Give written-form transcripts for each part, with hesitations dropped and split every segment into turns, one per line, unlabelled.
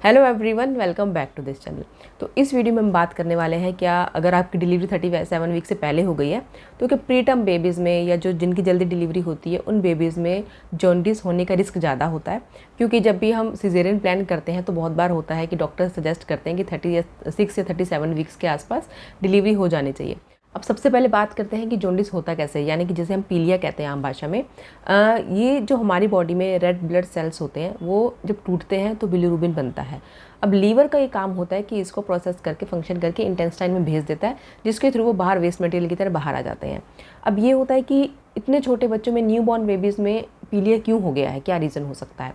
Hello everyone, welcome back to this channel. तो इस video में हम बात करने वाले हैं क्या अगर आपकी डिलीवरी 37 वीक से पहले हो गई है तो क्या प्री टर्म बेबीज़ में या जो जिनकी जल्दी डिलीवरी होती है उन बेबीज़ में जॉन्डिस होने का रिस्क ज़्यादा होता है। क्योंकि जब भी हम सिजेरियन प्लान करते हैं तो बहुत बार होता है कि डॉक्टर सजेस्ट करते हैं कि 36 या 37 वीक्स के आसपास डिलीवरी हो जानी चाहिए। अब सबसे पहले बात करते हैं कि जॉन्डिस होता कैसे है, यानी कि जैसे हम पीलिया कहते हैं आम भाषा में। ये जो हमारी बॉडी में रेड ब्लड सेल्स होते हैं वो जब टूटते हैं तो बिलीरुबिन बनता है। अब लीवर का ये काम होता है कि इसको प्रोसेस करके फंक्शन करके इंटेस्टाइन में भेज देता है, जिसके थ्रू वो बाहर वेस्ट मटेरियल की तरह बाहर आ जाते हैं। अब ये होता है कि इतने छोटे बच्चों में, न्यू बॉर्न बेबीज़ में पीलिया क्यों हो गया है, क्या रीज़न हो सकता है।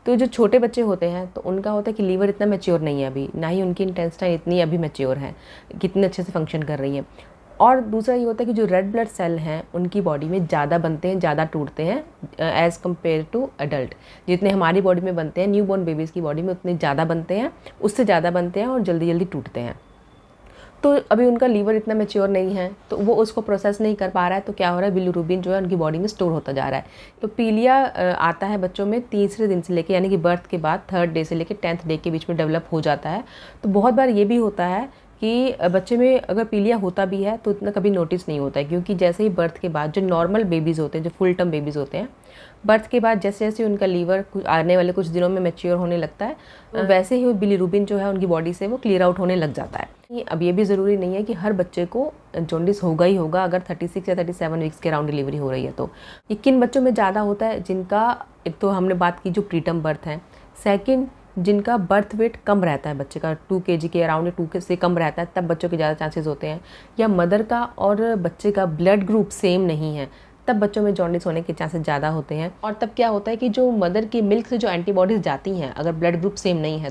तो जो छोटे बच्चे होते हैं तो उनका होता है कि लीवर इतना मैच्योर नहीं है अभी, ना ही उनकी इंटेस्टाइन इतनी अभी मैच्योर है, कितने अच्छे से फंक्शन कर रही है। और दूसरा ये होता है कि जो रेड ब्लड सेल हैं उनकी बॉडी में ज़्यादा बनते हैं, ज़्यादा टूटते हैं एज़ कम्पेयर टू अडल्ट। जितने हमारी बॉडी में बनते हैं न्यू बॉर्न बेबीज़ की बॉडी में उतने ज़्यादा बनते हैं, उससे ज़्यादा बनते हैं और जल्दी जल्दी टूटते हैं। तो अभी उनका लीवर इतना मैच्योर नहीं है तो वो उसको प्रोसेस नहीं कर पा रहा है, तो क्या हो रहा है, बिलीरुबिन जो है उनकी बॉडी में स्टोर होता जा रहा है। तो पीलिया आता है बच्चों में तीसरे दिन से लेके, यानी कि बर्थ के बाद 3rd डे से लेके 10th डे के बीच में डेवलप हो जाता है। तो बहुत बार ये भी होता है कि बच्चे में अगर पीलिया होता भी है तो इतना कभी नोटिस नहीं होता है, क्योंकि जैसे ही बर्थ के बाद जो नॉर्मल बेबीज़ होते हैं, जो फुल टर्म बेबीज़ होते हैं, बर्थ के बाद जैसे जैसे उनका लीवर आने वाले कुछ दिनों में मैच्योर होने लगता है, वैसे ही बिलीरुबिन जो है उनकी बॉडी से वो क्लियर आउट होने लग जाता है। अब ये भी ज़रूरी नहीं है कि हर बच्चे को जॉन्डिस होगा ही होगा अगर 36 या 37 वीक्स के अराउंड डिलीवरी हो रही है। तो ये किन बच्चों में ज़्यादा होता है, जिनका एक तो हमने बात की जो प्रीटर्म बर्थ है, सेकेंड जिनका बर्थ वेट कम रहता है बच्चे का 2 kg के अराउंड, 2 से कम रहता है, तब बच्चों के ज़्यादा चांसेस होते हैं। या मदर का और बच्चे का ब्लड ग्रुप सेम नहीं है, तब बच्चों में जॉन्डिस होने के चांसेस ज़्यादा होते हैं। और तब क्या होता है कि जो मदर की मिल्क से जो एंटीबॉडीज़ जाती हैं, अगर ब्लड ग्रुप सेम नहीं है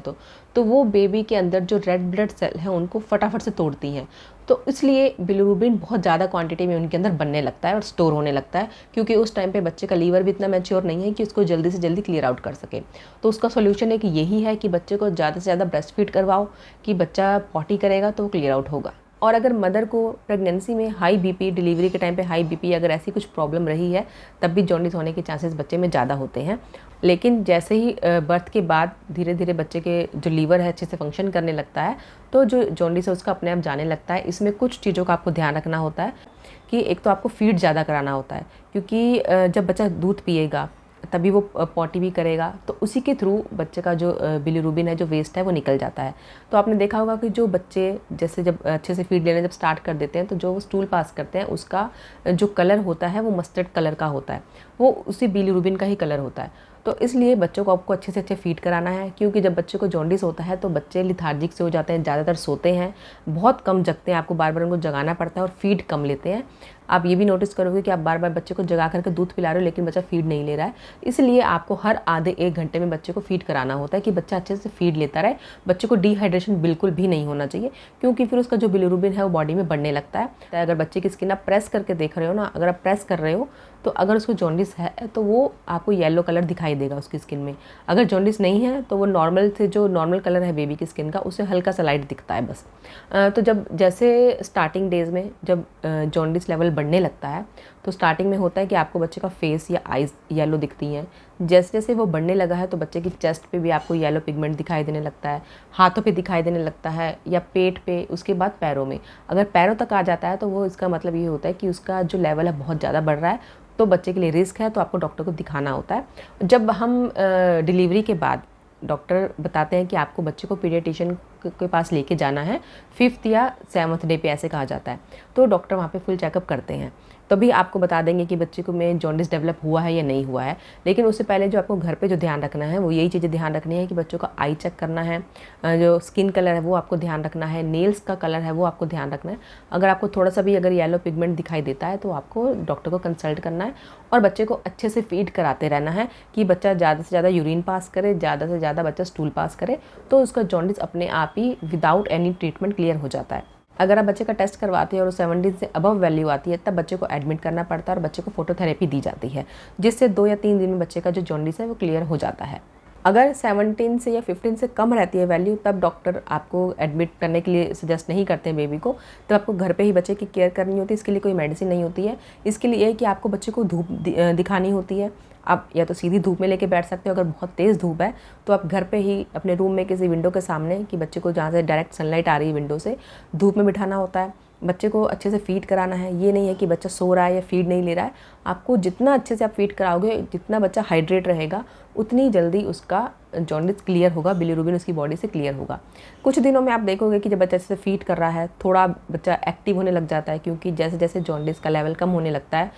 तो वो बेबी के अंदर जो रेड ब्लड सेल है उनको फटाफट से तोड़ती हैं। तो इसलिए बिलीरुबिन बहुत ज़्यादा क्वांटिटी में उनके अंदर बनने लगता है और स्टोर होने लगता है, क्योंकि उस टाइम पे बच्चे का लीवर भी इतना मैच्योर नहीं है कि उसको जल्दी से जल्दी क्लियर आउट कर सके। तो उसका सोल्यूशन एक यही है कि बच्चे को ज़्यादा से ज़्यादा ब्रेस्ट फीड करवाओ, कि बच्चा पॉटी करेगा तो वो क्लियर आउट होगा। और अगर मदर को प्रेगनेंसी में हाई बीपी, डिलीवरी के टाइम पे हाई बीपी, अगर ऐसी कुछ प्रॉब्लम रही है, तब भी जॉन्डिस होने के चांसेस बच्चे में ज़्यादा होते हैं। लेकिन जैसे ही बर्थ के बाद धीरे धीरे बच्चे के जो लीवर है अच्छे से फंक्शन करने लगता है, तो जो जॉन्डिस है उसका अपने आप जाने लगता है। इसमें कुछ चीज़ों का आपको ध्यान रखना होता है कि एक तो आपको फीड ज़्यादा कराना होता है, क्योंकि जब बच्चा दूध पिएगा तभी वो पॉटी भी करेगा, तो उसी के थ्रू बच्चे का जो बिलीरुबिन है, जो वेस्ट है, वो निकल जाता है। तो आपने देखा होगा कि जो बच्चे जैसे जब अच्छे से फीड लेना जब स्टार्ट कर देते हैं तो जो स्टूल पास करते हैं उसका जो कलर होता है वो मस्टर्ड कलर का होता है, वो उसी बिलीरुबिन का ही कलर होता है। तो इसलिए बच्चों को आपको अच्छे से अच्छे फीड कराना है, क्योंकि जब बच्चे को जॉन्डिस होता है तो बच्चे लिथार्जिक से हो जाते हैं, ज़्यादातर सोते हैं, बहुत कम जगते हैं, आपको बार बार उनको जगाना पड़ता है और फीड कम लेते हैं। आप ये भी नोटिस करोगे कि आप बार बार बच्चे को जगा करके दूध पिला रहे हो लेकिन बच्चा फीड नहीं ले रहा है। इसलिए आपको हर आधे 1 घंटे में बच्चे को फीड कराना होता है कि बच्चा अच्छे से फीड लेता रहे। बच्चे को डिहाइड्रेशन बिल्कुल भी नहीं होना चाहिए, क्योंकि फिर उसका जो बिलीरुबिन है वो बॉडी में बढ़ने लगता है। तो अगर बच्चे की स्किन आप प्रेस करके देख रहे हो ना, अगर आप प्रेस कर रहे हो तो अगर उसको जॉन्डिस है तो वो आपको येलो कलर दिखाई देगा उसकी स्किन में। अगर जॉन्डिस नहीं है तो वो नॉर्मल से, जो नॉर्मल कलर है बेबी की स्किन का, उससे हल्का सा लाइट दिखता है बस। तो जब जैसे स्टार्टिंग डेज़ में जब जॉन्डिस लेवल बढ़ने लगता है तो स्टार्टिंग में होता है कि आपको बच्चे का फेस या आइज़ येलो दिखती हैं। जैसे जैसे वो बढ़ने लगा है तो बच्चे की चेस्ट पे भी आपको येलो पिगमेंट दिखाई देने लगता है, हाथों पे दिखाई देने लगता है, या पेट पे, उसके बाद पैरों में। अगर पैरों तक आ जाता है तो वो इसका मतलब ये होता है कि उसका जो लेवल है बहुत ज़्यादा बढ़ रहा है, तो बच्चे के लिए रिस्क है, तो आपको डॉक्टर को दिखाना होता है। जब हम डिलीवरी के बाद डॉक्टर बताते हैं कि आपको बच्चे को पीडियाट्रिशियन के पास लेके जाना है 5th या 7th डे पे, ऐसे कहा जाता है, तो डॉक्टर वहाँ पे फुल चेकअप करते हैं, तभी आपको बता देंगे कि बच्चे को में जॉन्डिस डेवलप हुआ है या नहीं हुआ है। लेकिन उससे पहले जो आपको घर पे जो ध्यान रखना है वो यही चीज़ें ध्यान रखनी है कि बच्चों का आई चेक करना है, जो स्किन कलर है वो आपको ध्यान रखना है, नेल्स का कलर है वो आपको ध्यान रखना है। अगर आपको थोड़ा सा भी अगर येलो पिगमेंट दिखाई देता है तो आपको डॉक्टर को कंसल्ट करना है, और बच्चे को अच्छे से फीड कराते रहना है कि बच्चा ज़्यादा से ज़्यादा यूरिन पास करे, ज़्यादा से ज़्यादा बच्चा स्टूल पास करे, तो उसका जॉन्डिस अपने आप ही विदाउट एनी ट्रीटमेंट क्लियर हो जाता है। अगर आप बच्चे का टेस्ट करवाते हैं और 17 से अबव वैल्यू आती है तब बच्चे को एडमिट करना पड़ता है और बच्चे को फोटोथेरेपी दी जाती है, जिससे 2 या 3 दिन में बच्चे का जो जॉन्डिस है वो क्लियर हो जाता है। अगर 17 से या 15 से कम रहती है वैल्यू, तब डॉक्टर आपको एडमिट करने के लिए सजेस्ट नहीं करते हैं बेबी को, तब आपको घर पे ही बच्चे की केयर करनी होती है। इसके लिए कोई मेडिसिन नहीं होती है, इसके लिए ये है कि आपको बच्चे को धूप दिखानी होती है, आप या तो सीधी धूप में लेके बैठ सकते हो, अगर बहुत तेज़ धूप है तो आप घर पे ही अपने रूम में किसी विंडो के सामने, कि बच्चे को जहाँ से डायरेक्ट सनलाइट आ रही है विंडो से, धूप में बिठाना होता है। बच्चे को अच्छे से फीड कराना है। ये नहीं है कि बच्चा सो रहा है या फीड नहीं ले रहा है। आपको जितना अच्छे से आप फीड कराओगे, जितना बच्चा हाइड्रेट रहेगा, उतनी जल्दी उसका जॉन्डिस क्लियर होगा, बिलीरुबिन उसकी बॉडी से क्लियर होगा। कुछ दिनों में आप देखोगे कि जब बच्चा अच्छे से फीड कर रहा है, थोड़ा बच्चा एक्टिव होने लग जाता है, क्योंकि जैसे जैसे जॉन्डिस का लेवल कम होने लगता है,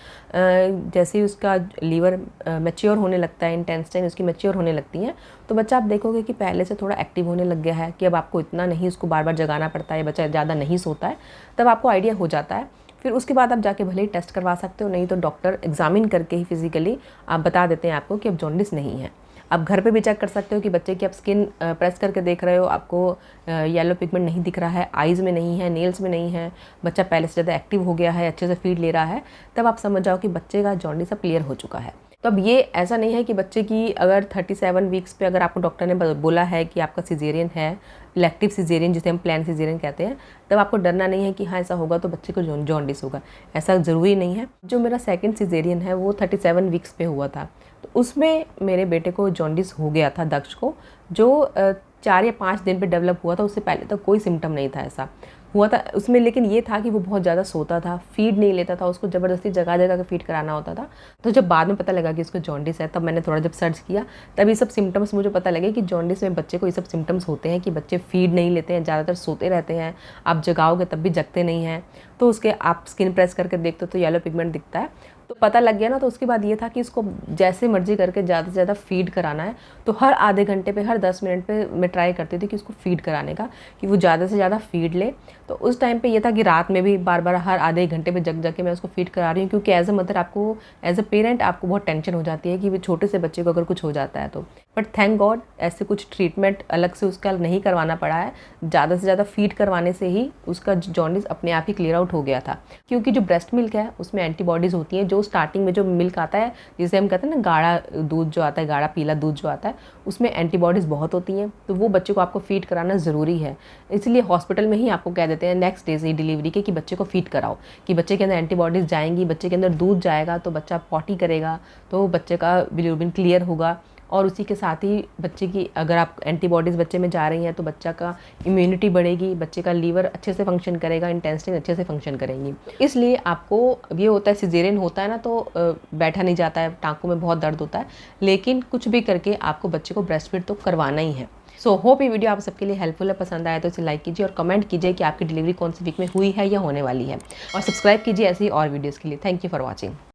जैसे ही उसका लीवर मैच्योर होने लगता है, इंटेस्टाइन उसकी मैच्योर होने लगती हैं, तो बच्चा आप देखोगे कि पहले से थोड़ा एक्टिव होने लग गया है, कि अब आपको इतना नहीं उसको बार बार जगाना पड़ता है, बच्चा ज़्यादा नहीं सोता है, तब आपको आइडिया हो जाता है। फिर उसके बाद आप जाके भले ही टेस्ट करवा सकते हो, नहीं तो डॉक्टर एग्जामिन करके ही फिजिकली आप बता देते हैं आपको कि अब जॉन्डिस नहीं है। आप घर पे भी चेक कर सकते हो कि बच्चे की आप स्किन प्रेस करके देख रहे हो, आपको येलो पिगमेंट नहीं दिख रहा है, आइज़ में नहीं है, नेल्स में नहीं है, बच्चा पहले से ज़्यादा एक्टिव हो गया है, अच्छे से फीड ले रहा है, तब आप समझ जाओ कि बच्चे का जॉन्डिस अब क्लियर हो चुका है। तो अब ये ऐसा नहीं है कि बच्चे की अगर 37 वीक्स पे अगर आपको डॉक्टर ने बोला है कि आपका सिजेरियन है, इलेक्टिव सिजेरियन जिसे हम प्लान सिजेरियन कहते हैं, तब आपको डरना नहीं है कि हाँ ऐसा होगा तो बच्चे को जॉन्डिस होगा। ऐसा ज़रूरी नहीं है। जो मेरा सेकंड सिजेरियन है वो 37 वीक्स पे हुआ था, तो उसमें मेरे बेटे को जॉन्डिस हो गया था, दक्ष को, जो 4 या 5 दिन पे डेवलप हुआ था। उससे पहले तो कोई सिम्टम नहीं था ऐसा हुआ था उसमें, लेकिन ये था कि वो बहुत ज़्यादा सोता था, फीड नहीं लेता था, उसको ज़बरदस्ती जगह जगह के फीड कराना होता था। तो जब बाद में पता लगा कि उसको जॉन्डिस है, तब मैंने थोड़ा जब सर्च किया, तब ये सब सिम्टम्स मुझे पता लगे कि जॉन्डिस में बच्चे को ये सब सिम्टम्स होते हैं, कि बच्चे फीड नहीं लेते हैं, ज़्यादातर सोते रहते हैं, आप जगाओगे तब भी जगते नहीं हैं, तो उसके आप स्किन प्रेस करके देखते हो तो येलो पिगमेंट दिखता है। तो पता लग गया ना, तो उसके बाद ये था कि इसको जैसे मर्जी करके ज़्यादा से ज़्यादा फीड कराना है। तो हर आधे घंटे पे, हर 10 मिनट पे मैं ट्राई करती थी कि उसको फीड कराने का, कि वो ज़्यादा से ज़्यादा फीड ले। तो उस टाइम पे ये था कि रात में भी बार बार हर आधे घंटे पे जग के मैं उसको फीड करा रही हूँ, क्योंकि एज अ मदर आपको, एज अ पेरेंट आपको बहुत टेंशन हो जाती है कि वो छोटे से बच्चे को अगर कुछ हो जाता है तो। बट थैंक गॉड ऐसे कुछ ट्रीटमेंट अलग से उसका नहीं करवाना पड़ा है। ज़्यादा से ज़्यादा फीड करवाने से ही उसका जॉन्डिस अपने आप ही क्लियर आउट हो गया था, क्योंकि जो ब्रेस्ट मिल्क है उसमें एंटीबॉडीज़ होती हैं। जो स्टार्टिंग में जो मिल्क आता है, जिसे हम कहते हैं ना गाढ़ा दूध जो आता है, गाढ़ा पीला दूध जो आता है, उसमें एंटीबॉडीज़ बहुत होती हैं। तो वो बच्चे को आपको फीड कराना ज़रूरी है। इसलिए हॉस्पिटल में ही आपको कह देते हैं नेक्स्ट डे से ही डिलीवरी के, कि बच्चे को फीड कराओ, कि बच्चे के अंदर एंटीबॉडीज़ जाएंगी, बच्चे के अंदर दूध जाएगा, तो बच्चा पॉटी करेगा, तो बच्चे का बिलिरुबिन क्लियर होगा। और उसी के साथ ही बच्चे की, अगर आप एंटीबॉडीज़ बच्चे में जा रही हैं, तो बच्चा का इम्यूनिटी बढ़ेगी, बच्चे का लीवर अच्छे से फंक्शन करेगा, इंटेस्टाइन अच्छे से फंक्शन करेंगी। इसलिए आपको ये होता है, सिजेरियन होता है ना, तो बैठा नहीं जाता है, टाँकों में बहुत दर्द होता है, लेकिन कुछ भी करके आपको बच्चे को ब्रेस्ट फीड तो करवाना ही है। सो होप ये वीडियो आप सबके लिए हेल्पफुल है। पसंद आया तो इसे लाइक कीजिए और कमेंट कीजिए कि आपकी डिलीवरी कौन सी वीक में हुई है या होने वाली है, और सब्सक्राइब कीजिए ऐसी और वीडियोज़ के लिए। Thank you for watching.